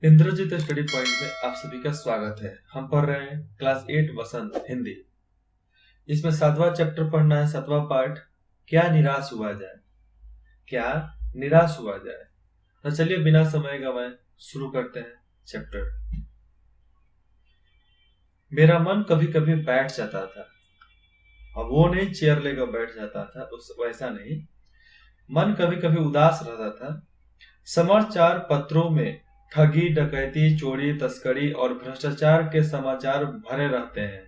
Indrajit study point में आप सभी का स्वागत है। हम पढ़ रहे हैं क्लास 8 वसंत हिंदी। इसमें 7वां चैप्टर पढ़ना है, 7वां पार्ट, क्या निराश हुआ जाए। क्या निराश हुआ जाए। तो चलिए बिना समय गवाए शुरू करते हैं चैप्टर। मेरा मन कभी कभी बैठ जाता था। अब वो नहीं चेयर लेकर बैठ जाता था, उस वैसा नहीं। मन कभी कभी उदास रहता था। समाचार पत्रों में ठगी, डकैती, चोरी, तस्करी और भ्रष्टाचार के समाचार भरे रहते हैं।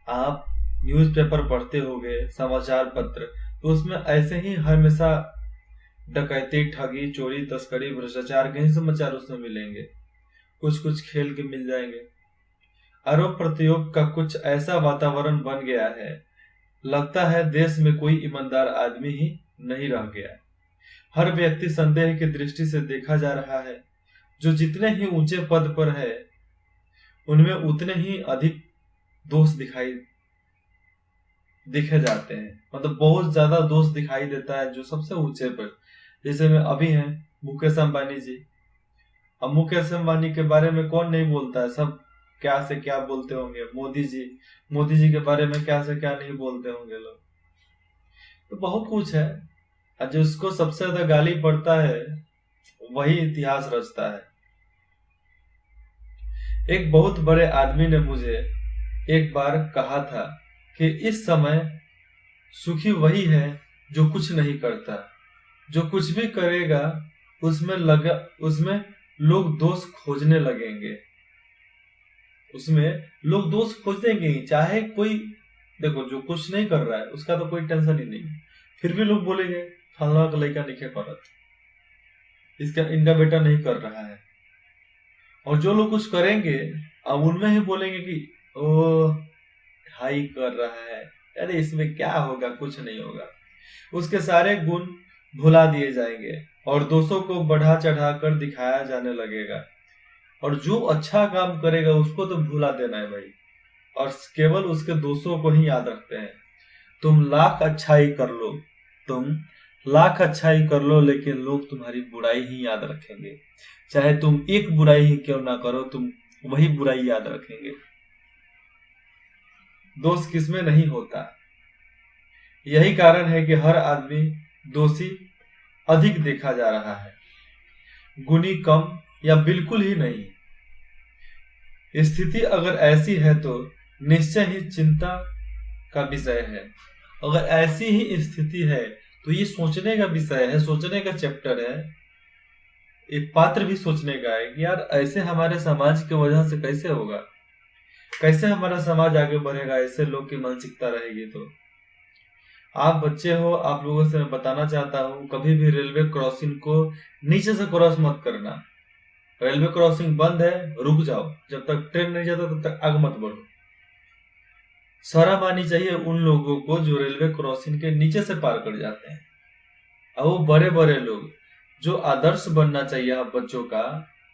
आप न्यूज़पेपर पढ़ते होंगे, समाचार पत्र, तो उसमें ऐसे ही हमेशा डकैती, ठगी, चोरी, तस्करी, भ्रष्टाचार के ही समाचार उसमें मिलेंगे। कुछ कुछ खेल के मिल जाएंगे। आरोप प्रत्यारोप का कुछ ऐसा वातावरण बन गया है, लगता है देश में कोई ईमानदार आदमी ही नहीं रह गया। हर व्यक्ति संदेह की दृष्टि से देखा जा रहा है। जो जितने ही ऊंचे पद पर है, उनमें उतने ही अधिक दोष दिखे जाते हैं। मतलब बहुत ज्यादा दोष दिखाई देता है जो सबसे ऊंचे पर, जैसे में अभी हैं मुकेश अंबानी जी। अब मुकेश अंबानी के बारे में कौन नहीं बोलता है, सब क्या से क्या बोलते होंगे। मोदी जी के बारे में क्या से क्या नहीं बोलते होंगे लोग। तो बहुत कुछ है, और जिसको सबसे ज्यादा गाली पड़ता है वही इतिहास रचता है। एक बहुत बड़े आदमी ने मुझे एक बार कहा था कि इस समय सुखी वही है जो कुछ नहीं करता। जो कुछ भी करेगा उसमें लोग दोष खोजने लगेंगे। उसमें लोग दोष खोजेंगे ही, चाहे कोई देखो जो कुछ नहीं कर रहा है उसका तो कोई टेंशन ही नहीं, फिर भी लोग बोलेंगे फलना का लड़का नहीं करत, इनका बेटा नहीं कर रहा है। और जो लोग कुछ करेंगे अब उनमें ही बोलेंगे कि ओ हाई कर रहा है, अरे इसमें क्या होगा, कुछ नहीं होगा। उसके सारे गुण भुला दिए जाएंगे और दोषों को बढ़ा चढ़ा कर दिखाया जाने लगेगा। और जो अच्छा काम करेगा उसको तो भुला देना है भाई, और केवल उसके दोषों को ही याद रखते हैं। तुम लाख अच्छाई कर लो लेकिन लोग तुम्हारी बुराई ही याद रखेंगे। चाहे तुम एक बुराई ही क्यों ना करो, तुम वही बुराई याद रखेंगे। दोष किसमें नहीं होता। यही कारण है कि हर आदमी दोषी अधिक देखा जा रहा है, गुणी कम या बिल्कुल ही नहीं। स्थिति अगर ऐसी है तो निश्चय ही चिंता का विषय है। अगर ऐसी ही स्थिति है तो ये सोचने का विषय है, सोचने का चैप्टर है। एक पात्र भी सोचने का है कि यार ऐसे हमारे समाज की वजह से कैसे होगा, कैसे हमारा समाज आगे बढ़ेगा, ऐसे लोग की मानसिकता रहेगी। तो आप बच्चे हो, आप लोगों से मैं बताना चाहता हूँ, कभी भी रेलवे क्रॉसिंग को नीचे से क्रॉस मत करना। रेलवे क्रॉसिंग बंद है, रुक जाओ, जब तक ट्रेन नहीं जाता तब तक आगे मत बढ़ो। शर्म आनी चाहिए उन लोगों को जो रेलवे क्रॉसिंग के नीचे से पार कर जाते हैं। और वो बड़े बड़े लोग जो आदर्श बनना चाहिए आप बच्चों का,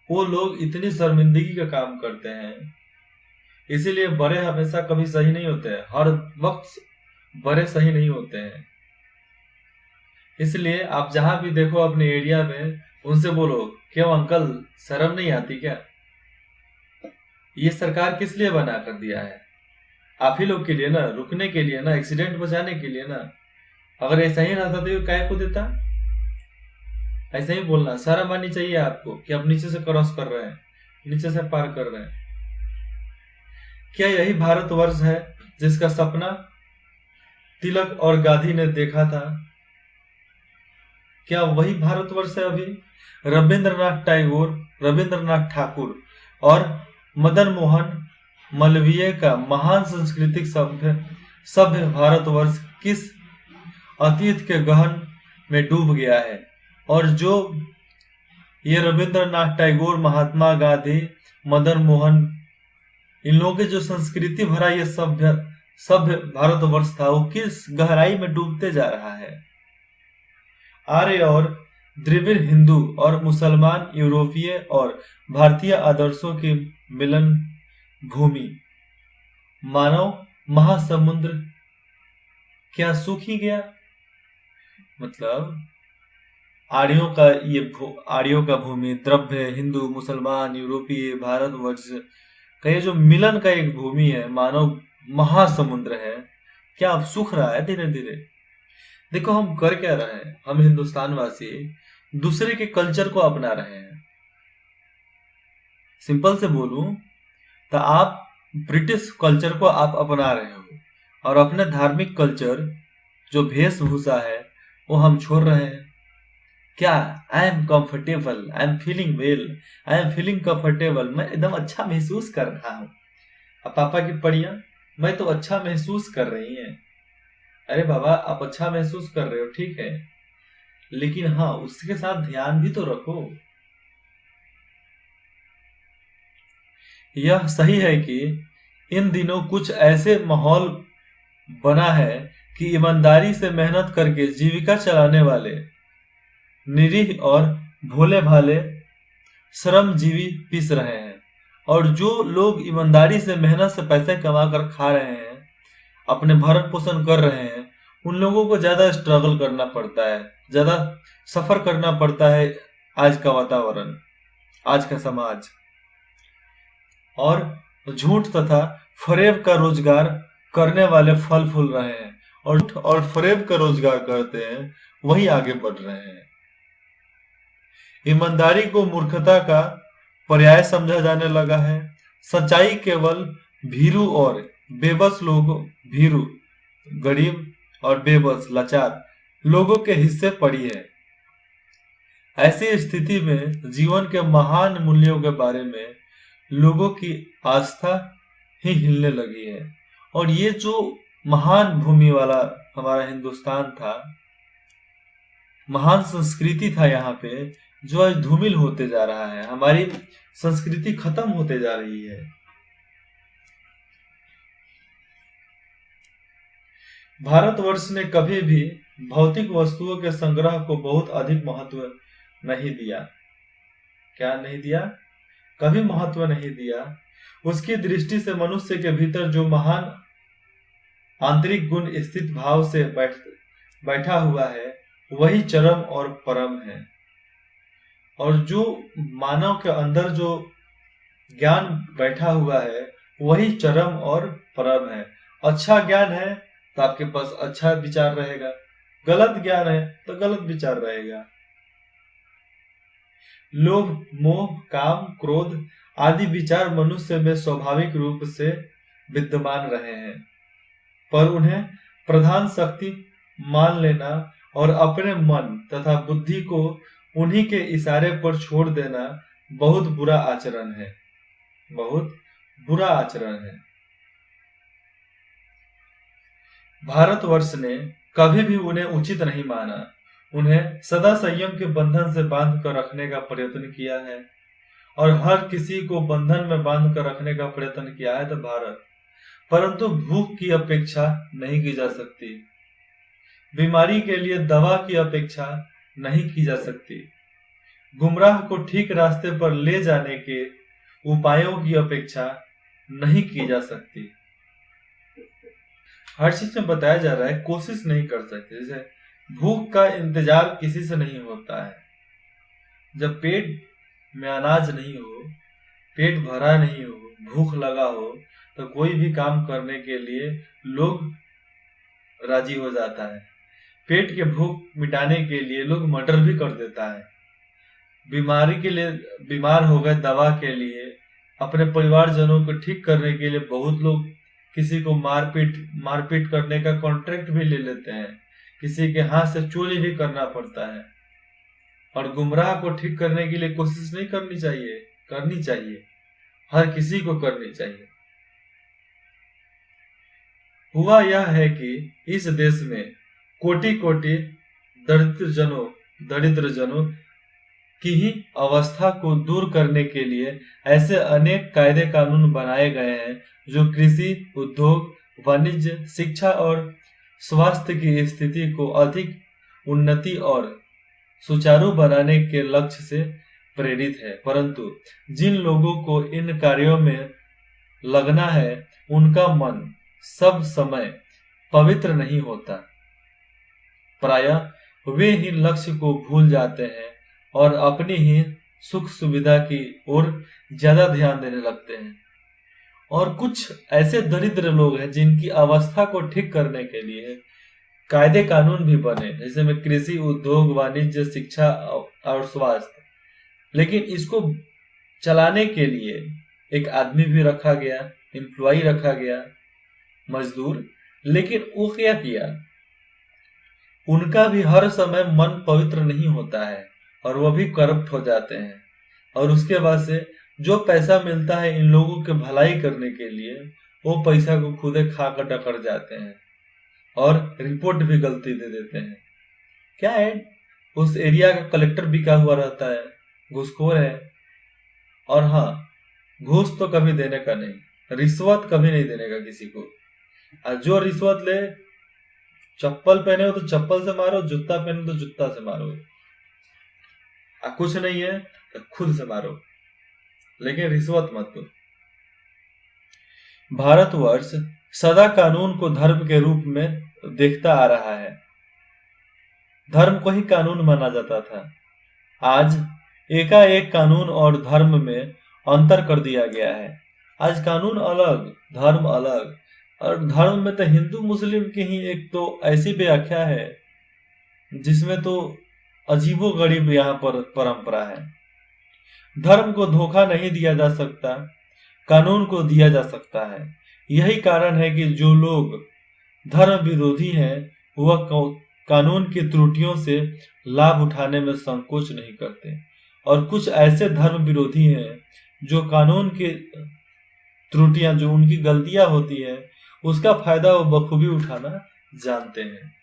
वो लोग इतनी शर्मिंदगी का काम करते हैं। इसीलिए बड़े हमेशा कभी सही नहीं होते हैं, हर वक्त बड़े सही नहीं होते हैं। इसलिए आप जहां भी देखो अपने एरिया में उनसे बोलो, क्यों अंकल शर्म नहीं आती क्या? ये सरकार किस लिए बना कर दिया है? आप ही लोग के लिए ना, रुकने के लिए ना, एक्सीडेंट बचाने के लिए ना। अगर ऐसा ही रहता तो ये काय को देता? ऐसा ही बोलना, शर्म आनी चाहिए आपको कि आप नीचे से क्रॉस कर रहे हैं, नीचे से पार कर रहे हैं। क्या यही भारतवर्ष है जिसका सपना तिलक और गांधी ने देखा था? क्या वही भारतवर्ष है अभी? रविंद्रनाथ ठाकुर और मदन मोहन मालवीय का महान सांस्कृतिक सभ्य भारतवर्ष किस अतीत के गहन में डूब गया है। और जो ये रविंद्रनाथ टैगोर, महात्मा गांधी, मदन मोहन, इन लोगों के जो संस्कृति भरा ये सभ्य भारतवर्ष था, वो किस गहराई में डूबते जा रहा है। आर्य और द्रविड़, हिंदू और मुसलमान, यूरोपीय और भारतीय आदर्शों की मिलन भूमि, मानव महासमुद्र क्या सूख ही गया? मतलब आर्यों का भूमि, द्रव्य, हिंदू, मुसलमान, यूरोपीय, भारतवर्ष का ये जो मिलन का एक भूमि है, मानव महासमुद्र है। क्या अब सूख रहा है धीरे धीरे? देखो हम कर क्या रहे हैं, हम हिंदुस्तान वासी दूसरे के कल्चर को अपना रहे हैं। सिंपल से बोलूं तो आप ब्रिटिश कल्चर को आप अपना रहे हो और अपने धार्मिक कल्चर जो वेशभूषा है वो हम छोड़ रहे हैं। क्या? I am comfortable, I am feeling well, I am feeling comfortable, मैं एकदम अच्छा महसूस कर रहा हूँ। अब पापा की पढ़िया, मैं तो अच्छा महसूस कर रही हैं। अरे बाबा, आप अच्छा महसूस कर रहे हो ठीक है, लेकिन हाँ उसके साथ ध्यान भी तो रखो। यह सही है कि इन दिनों कुछ ऐसे माहौल बना है कि ईमानदारी से मेहनत करके जीविका चलाने वाले निरीह और भोले भाले श्रमजीवी पिस रहे हैं, और जो लोग ईमानदारी से मेहनत से पैसे कमा कर खा रहे हैं, अपने भरण पोषण कर रहे हैं, उन लोगों को ज्यादा स्ट्रगल करना पड़ता है, ज्यादा सफर करना पड़ता है। आज का वातावरण, आज का समाज और झूठ तथा फरेब का रोजगार करने वाले फल फूल रहे हैं, और फरेब का रोजगार करते हैं वही आगे बढ़ रहे हैं। ईमानदारी को मूर्खता का पर्याय समझा जाने लगा है। सच्चाई केवल भीरू और बेबस लोगों, भीरू, गरीब और बेबस लाचार लोगों के हिस्से पड़ी है। ऐसी स्थिति में जीवन के महान मूल्यों के बारे में लोगों की आस्था ही हिलने लगी है। और ये जो महान भूमि वाला हमारा हिंदुस्तान था, महान संस्कृति था यहाँ पे, जो आज धूमिल होते जा रहा है। हमारी संस्कृति खत्म होते जा रही है। भारतवर्ष ने कभी भी भौतिक वस्तुओं के संग्रह को बहुत अधिक महत्व नहीं दिया। क्या नहीं दिया? कभी महत्व नहीं दिया। उसकी दृष्टि से मनुष्य के भीतर जो महान आंतरिक गुण स्थित भाव से बैठा हुआ है वही चरम और परम है। और जो मानव के अंदर जो ज्ञान बैठा हुआ है वही चरम और परम है। अच्छा ज्ञान है तो आपके पास अच्छा विचार रहेगा, गलत ज्ञान है तो गलत विचार रहेगा। लोभ, मोह, काम, क्रोध आदि विचार मनुष्य में स्वाभाविक रूप से विद्यमान रहे हैं, पर उन्हें प्रधान शक्ति मान लेना और अपने मन तथा बुद्धि को उन्हीं के इशारे पर छोड़ देना बहुत बुरा आचरण है, बहुत बुरा आचरण है। भारतवर्ष ने कभी भी उन्हें उचित नहीं माना। उन्हें सदा संयम के बंधन से बांध कर रखने का प्रयत्न किया है, और हर किसी को बंधन में बांध कर रखने का प्रयत्न किया है तो भारत, परंतु भूख की अपेक्षा नहीं की जा सकती, बीमारी के लिए दवा की अपेक्षा नहीं की जा सकती, गुमराह को ठीक रास्ते पर ले जाने के उपायों की अपेक्षा नहीं की जा सकती। हर चीज में बताया जा रहा है कोशिश नहीं कर सकते। जैसे भूख का इंतजार किसी से नहीं होता है। जब पेट में अनाज नहीं हो, पेट भरा नहीं हो, भूख लगा हो, तो कोई भी काम करने के लिए लोग राजी हो जाता है। पेट के भूख मिटाने के लिए लोग मर्डर भी कर देता है। बीमारी के लिए, बीमार हो गए दवा के लिए, अपने परिवारजनों को ठीक करने के लिए बहुत लोग किसी को मारपीट करने का कॉन्ट्रैक्ट भी ले लेते हैं, किसी के हाथ से चोरी भी करना पड़ता है। और गुमराह को ठीक करने के लिए कोशिश नहीं करनी चाहिए, करनी चाहिए, हर किसी को करनी चाहिए। हुआ यह है कि इस देश में कोटि कोटि दरिद्र जनों की ही अवस्था को दूर करने के लिए ऐसे अनेक कायदे कानून बनाए गए हैं जो कृषि, उद्योग, वाणिज्य, शिक्षा और स्वास्थ्य की स्थिति को अधिक उन्नति और सुचारू बनाने के लक्ष्य से प्रेरित है। परंतु जिन लोगों को इन कार्यों में लगना है उनका मन सब समय पवित्र नहीं होता। प्रायः वे ही लक्ष्य को भूल जाते हैं और अपनी ही सुख सुविधा की ओर ज्यादा ध्यान देने लगते हैं। और कुछ ऐसे दरिद्र लोग हैं जिनकी अवस्था को ठीक करने के लिए कायदे कानून भी बने, जैसे में कृषि, उद्योग, वाणिज्य, शिक्षा और स्वास्थ्य। लेकिन इसको चलाने के लिए एक आदमी भी रखा गया, एम्प्लॉय रखा गया, मजदूर। लेकिन वो क्या किया, उनका भी हर समय मन पवित्र नहीं होता है और वो भी करप्ट हो जाते हैं। और उसके बाद से जो पैसा मिलता है इन लोगों के भलाई करने के लिए, वो पैसा को खुदे खा कर टकर जाते हैं और रिपोर्ट भी गलती दे देते हैं। क्या है, उस एरिया का कलेक्टर बिका हुआ रहता है, घूसखोर है। और हाँ, घूस तो कभी देने का नहीं, रिश्वत कभी नहीं देने का किसी को। और जो रिश्वत ले, चप्पल पहने हो तो चप्पल से मारो, जूता पहने हो तो जूता से मारो। कुछ नहीं है तो खुद से मारो, लेकिन रिश्वत मत दो। भारतवर्ष सदा कानून को धर्म के रूप में देखता आ रहा है। धर्म को ही कानून माना जाता था। आज एकाएक कानून और धर्म में अंतर कर दिया गया है। आज कानून अलग, धर्म अलग। और धर्म में तो हिंदू मुस्लिम की ही एक तो ऐसी व्याख्या है जिसमें तो अजीबोगरीब यहाँ पर परंपरा है। धर्म को धोखा नहीं दिया जा सकता, कानून को दिया जा सकता है। यही कारण है कि जो लोग धर्म विरोधी हैं वह कानून की त्रुटियों से लाभ उठाने में संकोच नहीं करते। और कुछ ऐसे धर्म विरोधी हैं जो कानून की त्रुटियां, जो उनकी गलतियां होती है, उसका फायदा वो बखूबी उठाना जानते हैं।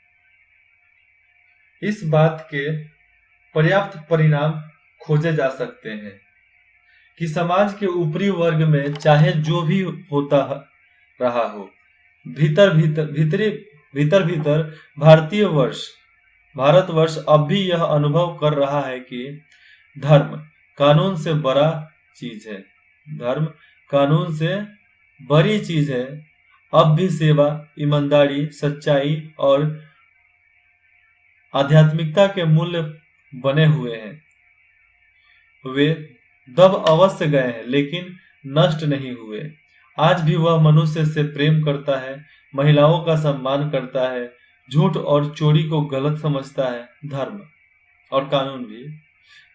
इस बात के पर्याप्त परिणाम खोजे जा सकते हैं कि समाज के ऊपरी वर्ग में चाहे जो भी होता रहा हो, भीतर भीतर भारतवर्ष अब भी यह अनुभव कर रहा है कि धर्म कानून से बड़ा चीज है। धर्म कानून से बड़ी चीज है। अब भी सेवा, ईमानदारी, सच्चाई और आध्यात्मिकता के मूल्य बने हुए हैं। वे दब अवश्य गए हैं लेकिन नष्ट नहीं हुए। आज भी वह मनुष्य से प्रेम करता है, महिलाओं का सम्मान करता है, झूठ और चोरी को गलत समझता है। धर्म और कानून भी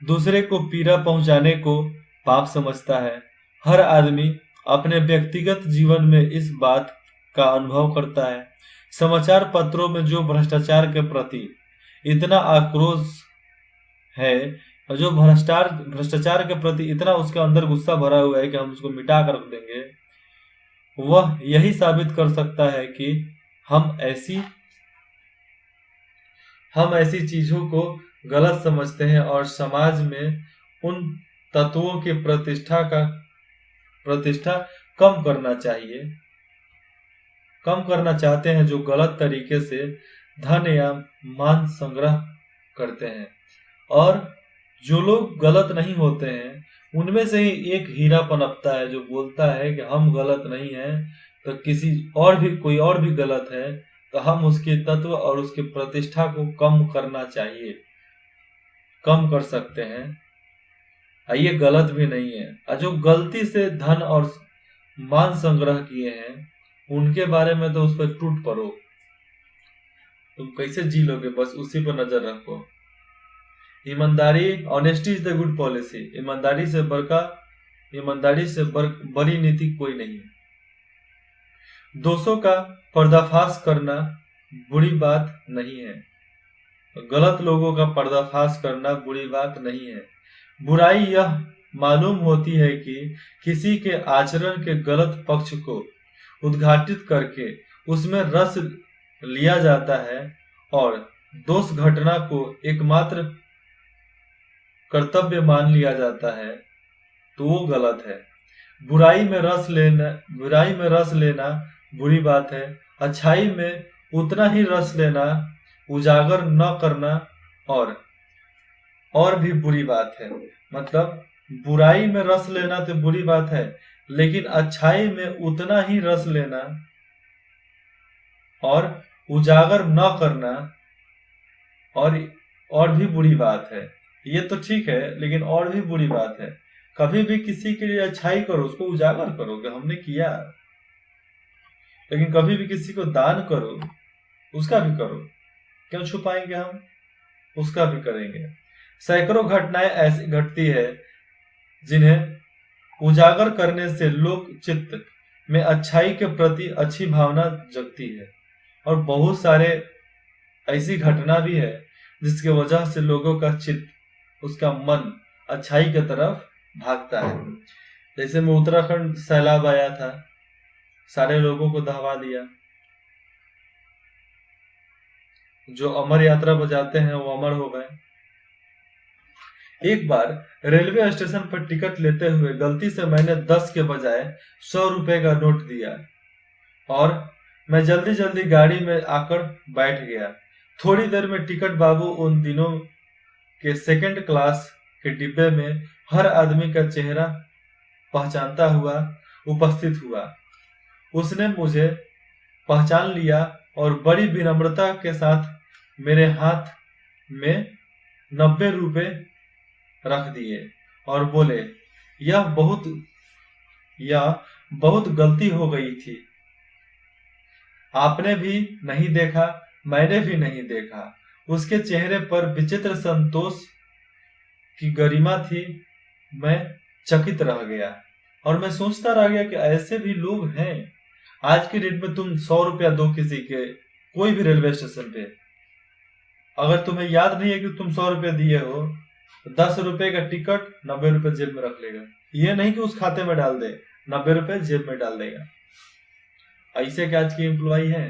दूसरे को पीड़ा पहुंचाने को पाप समझता है। हर आदमी अपने व्यक्तिगत जीवन में इस बात का अनुभव करता है। समाचार पत्रों में जो भ्रष्टाचार के प्रति इतना आक्रोश है, जो भ्रष्टाचार के प्रति इतना उसके अंदर गुस्सा भरा हुआ है कि हम उसको मिटा कर रख देंगे, वह यही साबित कर सकता है कि हम ऐसी चीजों को गलत समझते हैं और समाज में उन तत्वों की प्रतिष्ठा कम करना चाहते हैं जो गलत तरीके से धन या मान संग्रह करते हैं। और जो लोग गलत नहीं होते हैं उनमें से ही एक हीरा पनपता है जो बोलता है कि हम गलत नहीं हैं, तो कोई और भी गलत है तो हम उसके तत्व और उसकी प्रतिष्ठा को कम करना चाहिए, कम कर सकते हैं। ये गलत भी नहीं है। और जो गलती से धन और मान संग्रह किए हैं उनके बारे में तो उस पर टूट पड़ो। तुम कैसे जी लोगे, बस उसी पर नजर रखो। ईमानदारी, honesty is the good policy. ईमानदारी से बड़ी नीति कोई नहीं। दोषों का पर्दाफाश करना बुरी बात नहीं है। गलत लोगों का पर्दाफाश करना बुरी बात नहीं है। बुराई यह मालूम होती है कि किसी के आचरण के गलत पक्ष को उद्घाटित करके उसमें रस लिया जाता है और दोष घटना को एकमात्र कर्तव्य मान लिया जाता है, तो वो गलत है। बुराई में रस लेना बुरी बात है। अच्छाई में उतना ही रस लेना, उजागर न करना और भी बुरी बात है। मतलब बुराई में रस लेना तो बुरी बात है, लेकिन अच्छाई में उतना ही रस लेना और उजागर न करना और और भी बुरी बात है, ये तो ठीक है, लेकिन और भी बुरी बात है, कभी भी किसी के लिए अच्छाई करो, उसको उजागर करो कि हमने किया, लेकिन कभी भी किसी को दान करो, उसका भी करो। क्यों छुपाएंगे हम? उसका भी करेंगे। सैकड़ों घटनाएं ऐसी घटती है जिन्हें उजागर करने से लोक चित्त में अच्छाई के प्रति अच्छी भावना जगती है, और बहुत सारे ऐसी घटना भी है जिसकी वजह से लोगों का चित्त, उसका मन अच्छाई की तरफ भागता है। जैसे में उत्तराखंड सैलाब आया था, सारे लोगों को दहवा दिया। जो अमर यात्रा बजाते हैं वो अमर हो गए। एक बार रेलवे स्टेशन पर टिकट लेते हुए गलती से मैंने 10 के बजाय 100 रुपए का नोट दिया और मैं जल्दी जल्दी गाड़ी में आकर बैठ गया। थोड़ी देर में टिकट बाबू उन दिनों के सेकंड क्लास के डिब्बे में हर आदमी का चेहरा पहचानता हुआ उपस्थित हुआ। उसने मुझे पहचान लिया और बड़ी विनम्रता के साथ मेरे हाथ में 90 रुपए रख दिए और बोले, यह बहुत गलती हो गई थी। आपने भी नहीं देखा, मैंने भी नहीं देखा। उसके चेहरे पर विचित्र संतोष की गरिमा थी। मैं चकित रह गया और मैं सोचता रह गया कि ऐसे भी लोग हैं। आज के डेट में तुम 100 रुपया दो किसी के, कोई भी रेलवे स्टेशन पे, अगर तुम्हें याद नहीं है कि तुम 100 रुपये दिए हो, 10 रुपए का टिकट 90 रुपए जेब में रख लेगा। ये नहीं कि उस खाते में डाल दे, 90 रुपए जेब में डाल देगा। ऐसे क्या आज की एम्प्लॉय है?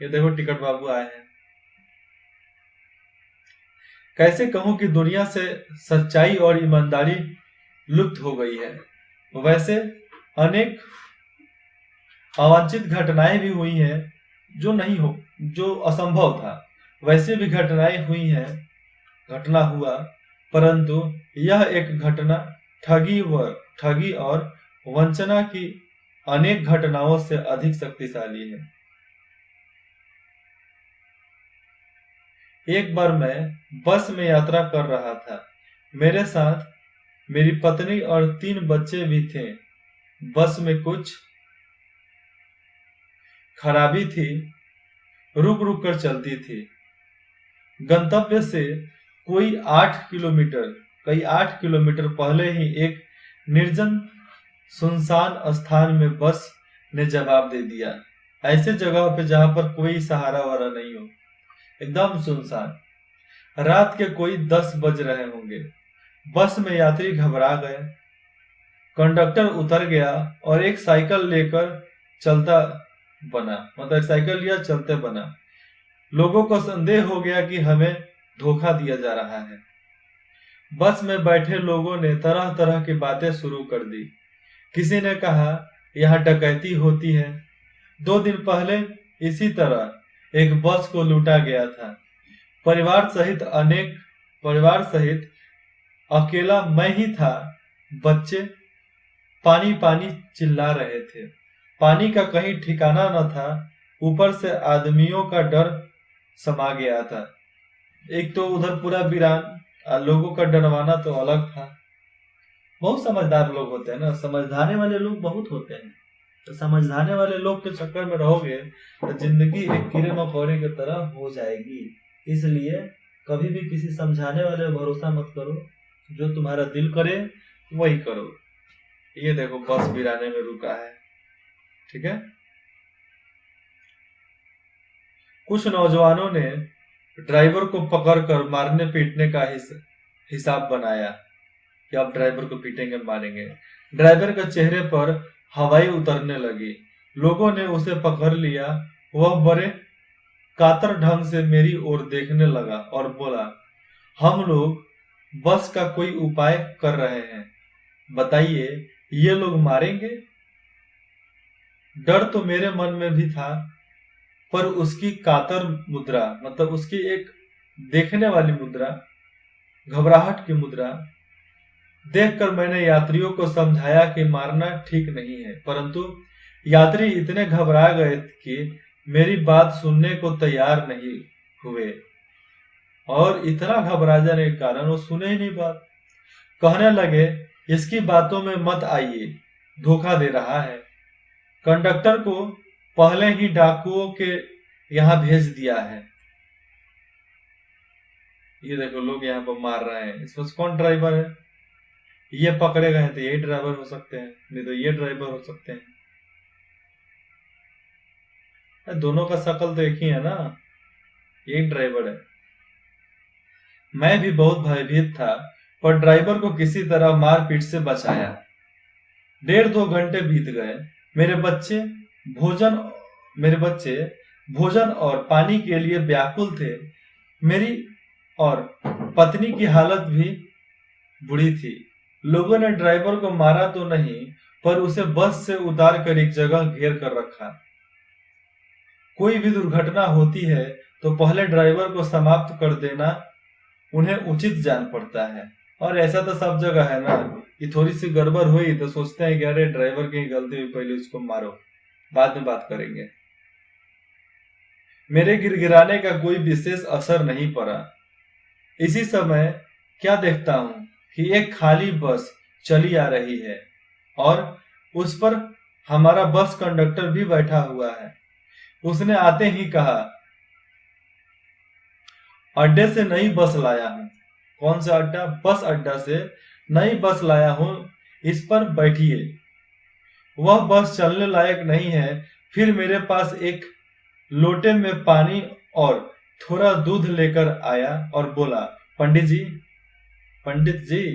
ये देखो टिकट बाबू आए हैं। कैसे कहूं कि दुनिया से सच्चाई और ईमानदारी लुप्त हो गई है। वैसे अनेक अवांछित घटनाएं भी हुई हैं जो असंभव था। वैसे भी घटनाएं हुई हैं, घटना हुआ, परंतु यह एक घटना ठगी और वंचना की अनेक घटनाओं से अधिक शक्तिशाली है। एक बार मैं बस में यात्रा कर रहा था। मेरे साथ मेरी पत्नी और 3 बच्चे भी थे। बस में कुछ खराबी थी, रुक रुक कर चलती थी। गंतव्य से कई 8 किलोमीटर पहले ही एक निर्जन सुनसान स्थान में बस ने जवाब दे दिया। ऐसे जगह पे जहां पर कोई सहारा वाला नहीं हो, एकदम सुनसान। रात के कोई 10 बज रहे होंगे। बस में यात्री घबरा गए। कंडक्टर उतर गया और एक साइकिल लेकर चलता बना, मतलब साइकिल लिया, चलते बना। लोगों को संदेह हो गया कि हमें धोखा दिया जा रहा है। बस में बैठे लोगों ने तरह तरह की बातें शुरू कर दी। किसी ने कहा यहाँ डकैती होती है। 2 दिन पहले इसी तरह एक बस को लूटा गया था। परिवार सहित अकेला मैं ही था। बच्चे पानी पानी चिल्ला रहे थे। पानी का कहीं ठिकाना न था। ऊपर से आदमियों का डर समा गया था। एक तो उधर पूरा वीरान, लोगों का डरवाना तो अलग था। बहुत समझदार लोग होते हैं ना, समझदाने वाले लोग बहुत होते हैं। तो समझदाने वाले लोग के चक्कर में रहोगे तो जिंदगी एक कीड़े मकोड़े की तरह हो जाएगी। इसलिए कभी भी किसी समझाने वाले पर भरोसा मत करो। जो तुम्हारा दिल करे वही करो। ये देखो बस वीराने में रुका है, ठीक है। कुछ नौजवानों ने ड्राइवर को पकड़कर मारने पीटने का हिसाब बनाया कि अब ड्राइवर को पीटेंगे, मारेंगे। ड्राइवर के चेहरे पर हवाई उतरने लगी। लोगों ने उसे पकड़ लिया। वह बड़े कातर ढंग से मेरी ओर देखने लगा और बोला, हम लोग बस का कोई उपाय कर रहे हैं, बताइए ये लोग मारेंगे। डर तो मेरे मन में भी था, पर उसकी कातर मुद्रा, मतलब उसकी एक देखने वाली मुद्रा, घबराहट की मुद्रा देखकर मैंने यात्रियों को समझाया कि मारना ठीक नहीं है। परंतु यात्री इतने घबरा गए कि मेरी बात सुनने को तैयार नहीं हुए। और इतना घबरा जाने के कारण वो सुने ही नहीं बात। कहने लगे, इसकी बातों में मत आइए, धोखा दे रहा है। कंडक्टर को पहले ही डाकुओं के यहाँ भेज दिया है। ये देखो लोग यहाँ पर मार रहे हैं। इसमें कौन ड्राइवर है? ये पकड़े गए तो यही ड्राइवर हो सकते हैं, नहीं तो ये ड्राइवर हो सकते हैं। दोनों का शकल तो एक ही है ना, एक ड्राइवर है। मैं भी बहुत भयभीत था, पर ड्राइवर को किसी तरह मारपीट से बचाया। 1.5-2 घंटे बीत गए। मेरे बच्चे भोजन और पानी के लिए व्याकुल थे। मेरी और पत्नी की हालत भी बुरी थी। लोगों ने ड्राइवर को मारा तो नहीं, पर उसे बस से उतार कर एक जगह घेर कर रखा। कोई भी दुर्घटना होती है तो पहले ड्राइवर को समाप्त कर देना उन्हें उचित जान पड़ता है। और ऐसा तो सब जगह है ना कि थोड़ी सी गड़बड़ हुई तो सोचते हैं कि अरे ड्राइवर की गलती हुई, पहले उसको मारो, बाद में बात करेंगे। मेरे गिड़गिड़ाने का कोई विशेष असर नहीं पड़ा। इसी समय क्या देखता हूं कि एक खाली बस चली आ रही है और उस पर हमारा बस कंडक्टर भी बैठा हुआ है। उसने आते ही कहा, अड्डे से नई बस लाया हूं। कौन सा अड्डा? बस अड्डा से नई बस लाया हूं, इस पर बैठिए। वह बस चलने लायक नहीं है। फिर मेरे पास एक लोटे में पानी और थोड़ा दूध लेकर आया और बोला, पंडित जी,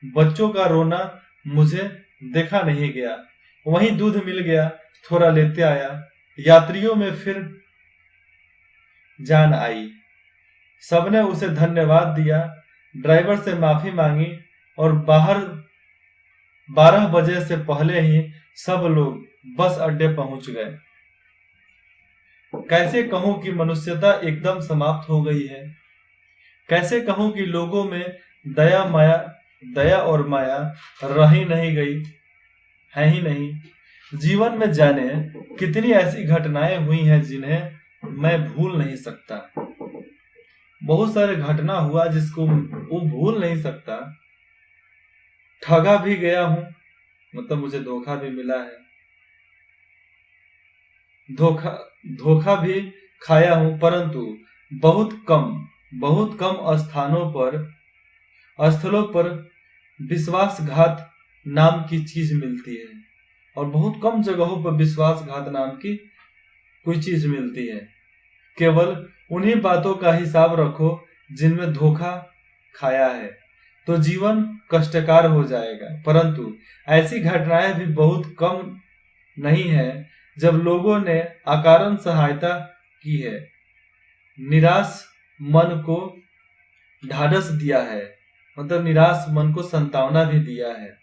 बच्चों का रोना मुझे देखा नहीं गया। वहीं दूध मिल गया, थोड़ा लेते आया। यात्रियों में फिर जान आई। सबने उसे धन्यवाद दिया, ड्राइवर से माफी मांगी और बाहर 12 बजे से पहले ही सब लोग बस अड्डे पहुंच गए। कैसे कहूं कि मनुष्यता एकदम समाप्त हो गई है। कैसे कहूं कि लोगों में दया और माया रह ही नहीं गई, है ही नहीं। जीवन में जाने कितनी ऐसी घटनाएं हुई हैं जिन्हें मैं भूल नहीं सकता। बहुत सारे घटना हुआ जिसको वो भूल नहीं सकता। ठगा भी गया हूं, मतलब मुझे धोखा भी मिला है। धोखा भी खाया हूं, परंतु बहुत कम स्थलों पर विश्वासघात नाम की चीज मिलती है और बहुत कम जगहों पर विश्वासघात नाम की कोई चीज मिलती है। केवल उन्हीं बातों का हिसाब रखो जिनमें धोखा खाया है, तो जीवन कष्टकार हो जाएगा। परंतु ऐसी घटनाएं भी बहुत कम नहीं है जब लोगों ने अकारण सहायता की है, निराश मन को ढाढ़स दिया है, मतलब निराश मन को सांत्वना भी दिया है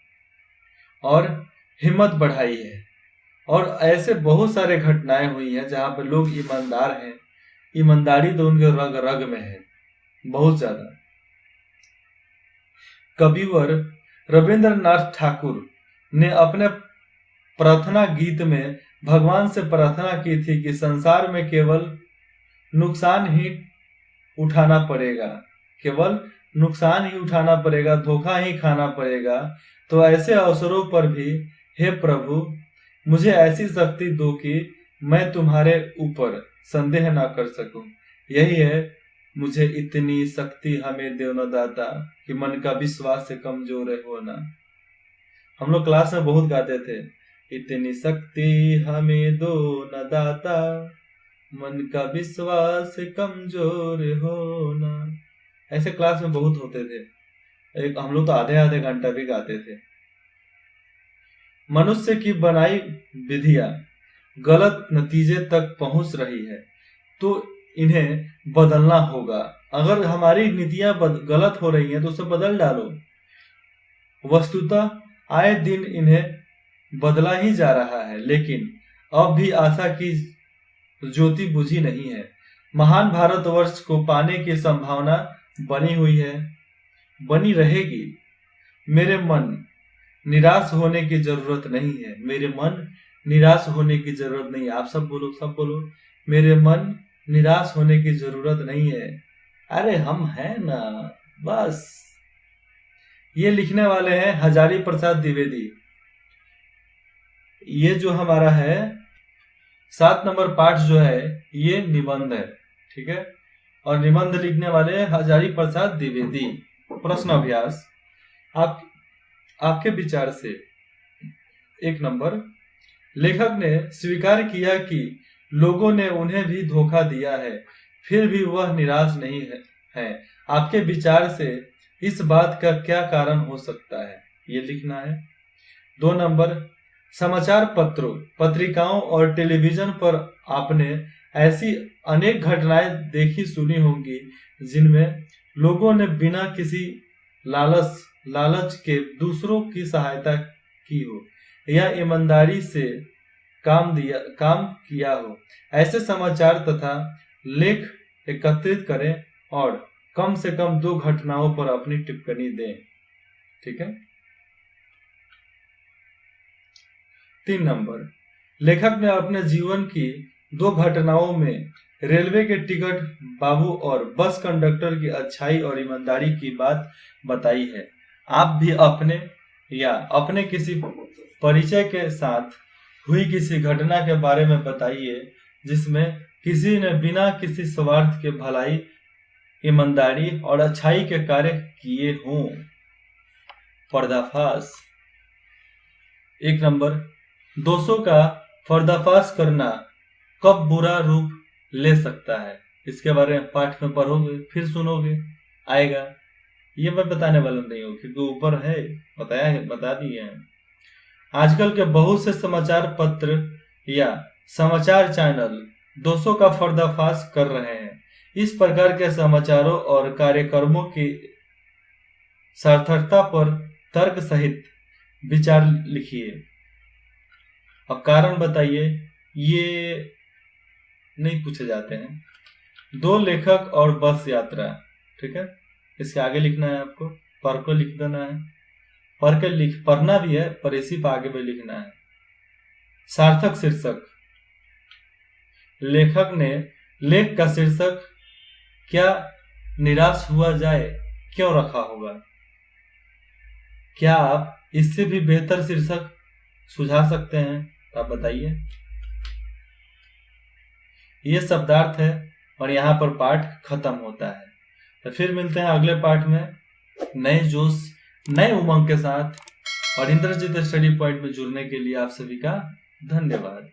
और हिम्मत बढ़ाई है। और ऐसे बहुत सारे घटनाएं हुई हैं जहां पर लोग ईमानदार हैं। ईमानदारी तो उनके रग रग में है, बहुत ज्यादा। कविवर रविंद्रनाथ ठाकुर ने अपने प्रार्थना गीत में भगवान से प्रार्थना की थी कि संसार में केवल नुकसान ही उठाना पड़ेगा, धोखा ही खाना पड़ेगा। तो ऐसे अवसरों पर भी हे प्रभु, मुझे ऐसी शक्ति दो कि मैं तुम्हारे ऊपर संदेह ना कर सकूं। यही है, मुझे इतनी शक्ति हमें दो न दाता कि मन का विश्वास से कमजोर हो ना। हम लोग क्लास में बहुत गाते थे, इतनी शक्ति हमें दो न दाता, मन का विश्वास से कमजोर हो ना। ऐसे क्लास में बहुत होते थे। हम लोग तो आधे घंटा भी गाते थे। मनुष्य की बनाई विधियां गलत नतीजे तक पहुंच रही है, तो इन्हें बदलना होगा। अगर हमारी नीतियां गलत हो रही हैं तो उसे बदल डालो। वस्तुतः आए दिन इन्हें बदला ही जा रहा है, लेकिन अब भी आशा की ज्योति बुझी नहीं है। महान भारतवर्ष को पाने की संभावना बनी हुई है, बनी रहेगी। मेरे मन निराश होने की जरूरत नहीं है। मेरे मन निराश होने की जरूरत नहीं है। आप सब बोलो, मेरे मन निराश होने की जरूरत नहीं है। अरे हम हैं ना, बस। ये लिखने वाले हैं हजारी प्रसाद द्विवेदी। ये जो हमारा है 7 नंबर पाठ जो है ये निबंध है, ठीक है। और निबंध लिखने वाले हैं हजारी प्रसाद द्विवेदी। प्रश्न अभ्यास, आप आपके विचार से 1 नंबर, लेखक ने स्वीकार किया कि लोगों ने उन्हें भी धोखा दिया है, फिर भी वह निराश नहीं है। आपके विचार से इस बात का क्या कारण हो सकता है, ये लिखना है। 2 नंबर, समाचार पत्रों, पत्रिकाओं और टेलीविजन पर आपने ऐसी अनेक घटनाएं देखी सुनी होंगी जिनमें लोगों ने बिना किसी लालच के दूसरों की सहायता की हो या ईमानदारी से काम किया हो। ऐसे समाचार तथा लेख एकत्रित करें और कम से कम 2 घटनाओं पर अपनी टिप्पणी दें, ठीक है। 3 नंबर, लेखक ने अपने जीवन की 2 घटनाओं में रेलवे के टिकट बाबू और बस कंडक्टर की अच्छाई और ईमानदारी की बात बताई है। आप भी अपने या अपने किसी परिचय के साथ हुई किसी घटना के बारे में बताइए जिसमें किसी ने बिना किसी स्वार्थ के भलाई, ईमानदारी और अच्छाई के कार्य किए हों। पर्दाफाश। 1 नंबर, दोषों का पर्दाफाश करना कब बुरा रूप ले सकता है, इसके बारे में पाठ में पढ़ोगे, फिर सुनोगे, आएगा। ये मैं बताने वाला नहीं हूँ क्योंकि ऊपर है, बता दिए हैं। आजकल के बहुत से समाचार पत्र या समाचार चैनल दोषों का पर्दाफाश कर रहे हैं। इस प्रकार के समाचारों और कार्यक्रमों की सार्थकता पर तर्क सहित विचार लिखिए। अब कारण बताइए, ये नहीं पूछे जाते हैं। 2 लेखक और बस यात्रा, ठीक है। इसके आगे लिखना है आपको, पर को लिख देना है, पढ़ना भी है पर इसी पर आगे भी लिखना है। सार्थक शीर्षक, लेखक ने लेख का शीर्षक क्या निराश हुआ जाए क्यों रखा होगा। क्या आप इससे भी बेहतर शीर्षक सुझा सकते हैं, आप बताइए। ये शब्दार्थ है और यहाँ पर पाठ खत्म होता है। तो फिर मिलते हैं अगले पाठ में नए जोश, नए उमंग के साथ। और इंद्रजीत स्टडी पॉइंट में जुड़ने के लिए आप सभी का धन्यवाद।